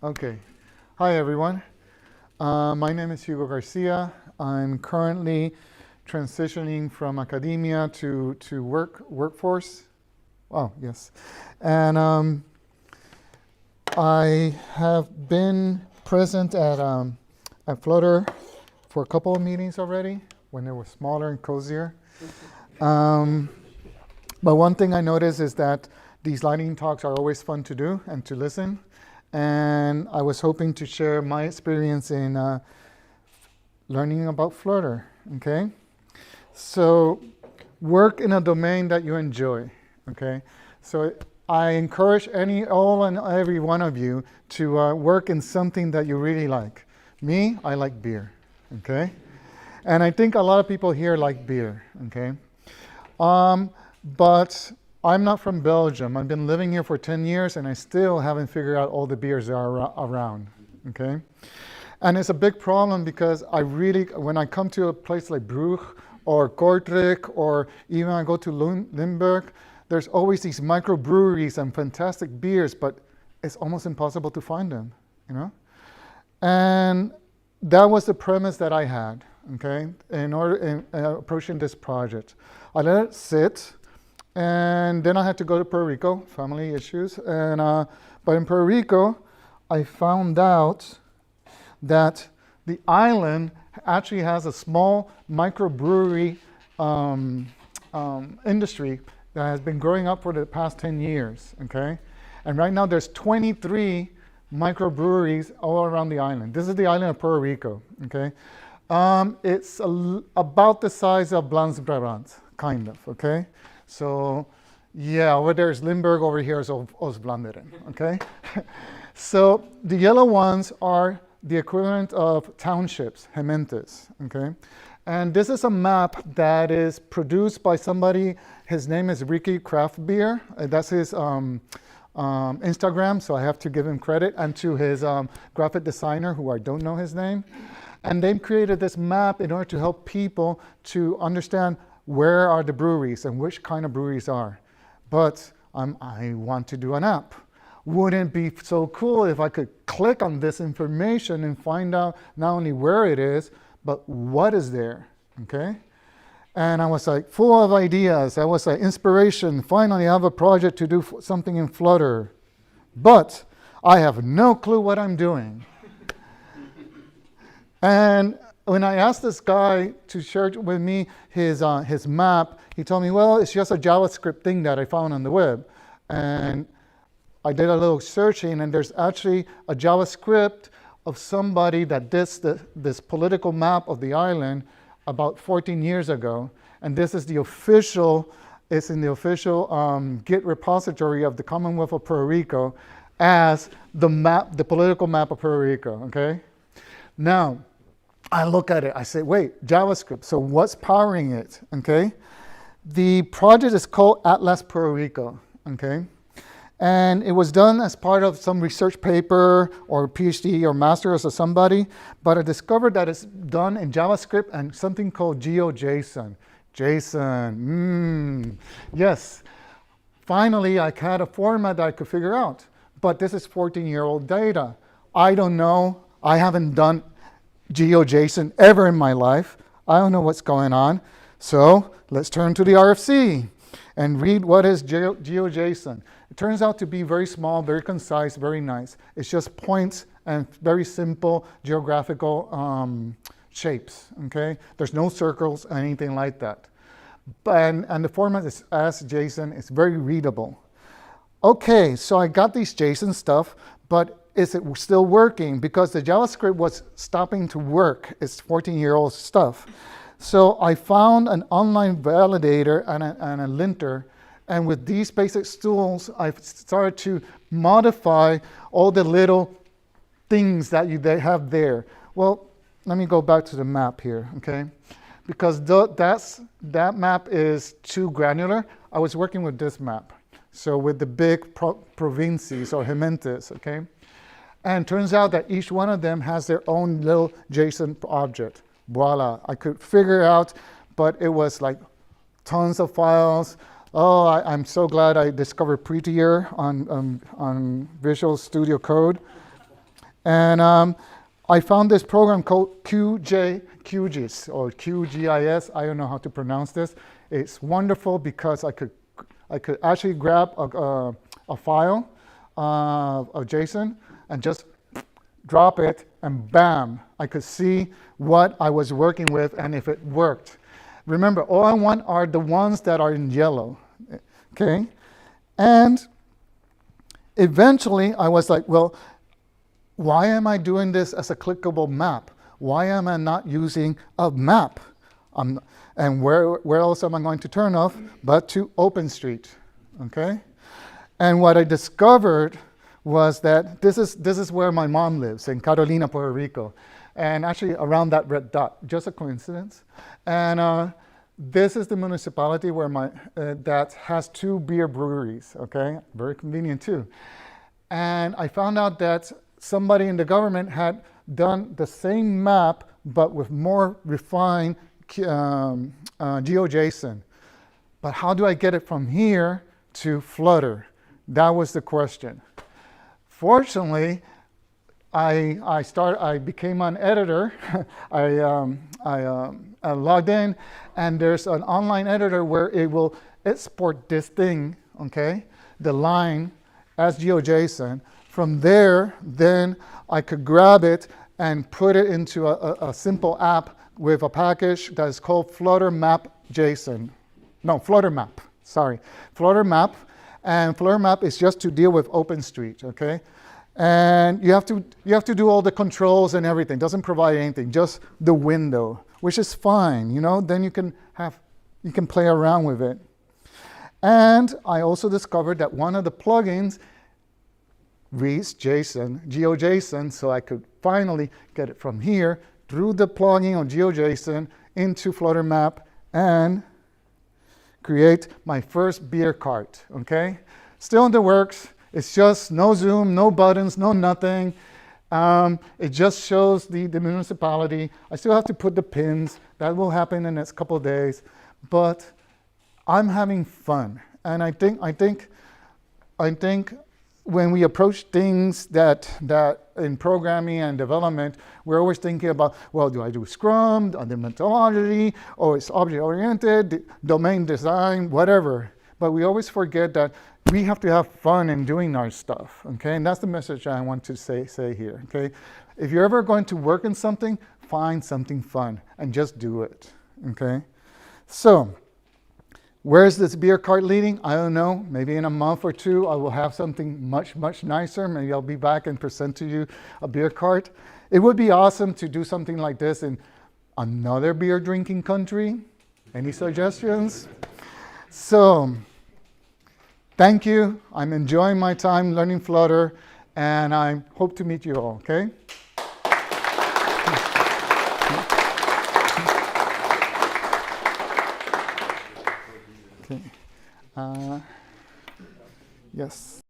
Okay. Hi, everyone. My name is Hugo Garcia. I'm currently transitioning from academia to workforce. Oh, yes. And I have been present at Flutter for a couple of meetings already when they were smaller and cozier. But one thing I noticed is that these lightning talks are always fun to do and to listen. And I was hoping to share my experience in learning about Flutter, okay? So work in a domain that you enjoy, okay? So I encourage all and every one of you to work in something that you really like. Me, I like beer, okay? And I think a lot of people here like beer, okay? But I'm not from Belgium. I've been living here for 10 years and I still haven't figured out all the beers that are around, okay? And it's a big problem because when I come to a place like Brugge or Kortrijk or even I go to Limburg, there's always these microbreweries and fantastic beers, but it's almost impossible to find them, you know? And that was the premise that I had, okay, in approaching this project. I let it sit. And then I had to go to Puerto Rico, family issues. But in Puerto Rico, I found out that the island actually has a small microbrewery industry that has been growing up for the past 10 years, okay? And right now there's 23 microbreweries all around the island. This is the island of Puerto Rico, okay? It's about the size of Vlaams-Brabant, kind of, okay? So, yeah, over there is Limburg, over here is Oost-Vlaanderen, okay? So the yellow ones are the equivalent of townships, gemeentes, okay? And this is a map that is produced by somebody, his name is Ricky Craft Beer. That's his Instagram, so I have to give him credit, and to his graphic designer, who I don't know his name. And they've created this map in order to help people to understand where are the breweries and which kind of breweries are. But I want to do an app. Wouldn't it be so cool if I could click on this information and find out not only where it is, but what is there, okay? And I was like full of ideas. I was like, inspiration. Finally, I have a project to do something in Flutter. But I have no clue what I'm doing. And when I asked this guy to share with me his map, he told me, well, it's just a JavaScript thing that I found on the web. And I did a little searching, and there's actually a JavaScript of somebody that did this political map of the island about 14 years ago. And this is it's in the official Git repository of the Commonwealth of Puerto Rico as the political map of Puerto Rico, okay? Now, I look at it, I say, wait, JavaScript, so what's powering it, okay? The project is called Atlas Puerto Rico, okay? And it was done as part of some research paper or PhD or master's or somebody, but I discovered that it's done in JavaScript and something called GeoJSON. JSON, yes. Finally, I had a format that I could figure out, but this is 14-year-old data. I don't know, I haven't done GeoJSON ever in my life. I don't know what's going on. So let's turn to the RFC and read what is GeoJSON. It turns out to be very small, very concise, very nice. It's just points and very simple geographical shapes, okay? There's no circles, anything like that. And the format is as JSON. It's very readable. Okay, so I got these JSON stuff, but is it still working? Because the JavaScript was stopping to work. It's 14-year-old stuff. So I found an online validator and a linter. And with these basic tools, I started to modify all the little things that they have there. Well, let me go back to the map here, okay? Because that map is too granular. I was working with this map. So with the big provinces or gemeentes, okay? And turns out that each one of them has their own little JSON object. Voila, I could figure it out, but it was like tons of files. Oh, I'm so glad I discovered Prettier on Visual Studio Code. And I found this program called QGIS or QGIS. I don't know how to pronounce this. It's wonderful because I could actually grab a file of JSON and just drop it, and bam, I could see what I was working with and if it worked. Remember, all I want are the ones that are in yellow, okay? And eventually I was like, well, why am I doing this as a clickable map? Why am I not using a map? And where else am I going to turn off but to OpenStreet, okay? And what I discovered was that this is where my mom lives, in Carolina, Puerto Rico. And actually around that red dot, just a coincidence. And this is the municipality where that has 2 beer breweries, okay? Very convenient too. And I found out that somebody in the government had done the same map, but with more refined GeoJSON. But how do I get it from here to Flutter? That was the question. Fortunately, I became an editor. I logged in, and there's an online editor where it will export this thing, okay, the line as GeoJSON. From there, then I could grab it and put it into a simple app with a package that is called Flutter Map JSON. No, Flutter Map, sorry. Flutter Map. And Flutter Map is just to deal with OpenStreet, okay? And you have to do all the controls and everything. It doesn't provide anything, just the window, which is fine, you know? Then you can play around with it. And I also discovered that one of the plugins reads JSON, GeoJSON, so I could finally get it from here through the plugin on GeoJSON into Flutter Map and create my first Biier cart, okay? Still in the works. It's just no zoom, no buttons, no nothing. It just shows the municipality. I still have to put the pins. That will happen in the next couple of days. But I'm having fun. And I think when we approach things that in programming and development, we're always thinking about, well, do I do Scrum, the methodology, or it's object-oriented, domain design, whatever. But we always forget that we have to have fun in doing our stuff, okay? And that's the message I want to say here, okay? If you're ever going to work in something, find something fun and just do it, okay? So, where is this Biier cart leading? I don't know. Maybe in a month or 2, I will have something much, much nicer. Maybe I'll be back and present to you a Biier cart. It would be awesome to do something like this in another beer drinking country. Any suggestions? So, thank you. I'm enjoying my time learning Flutter, and I hope to meet you all, okay? Okay. Yes.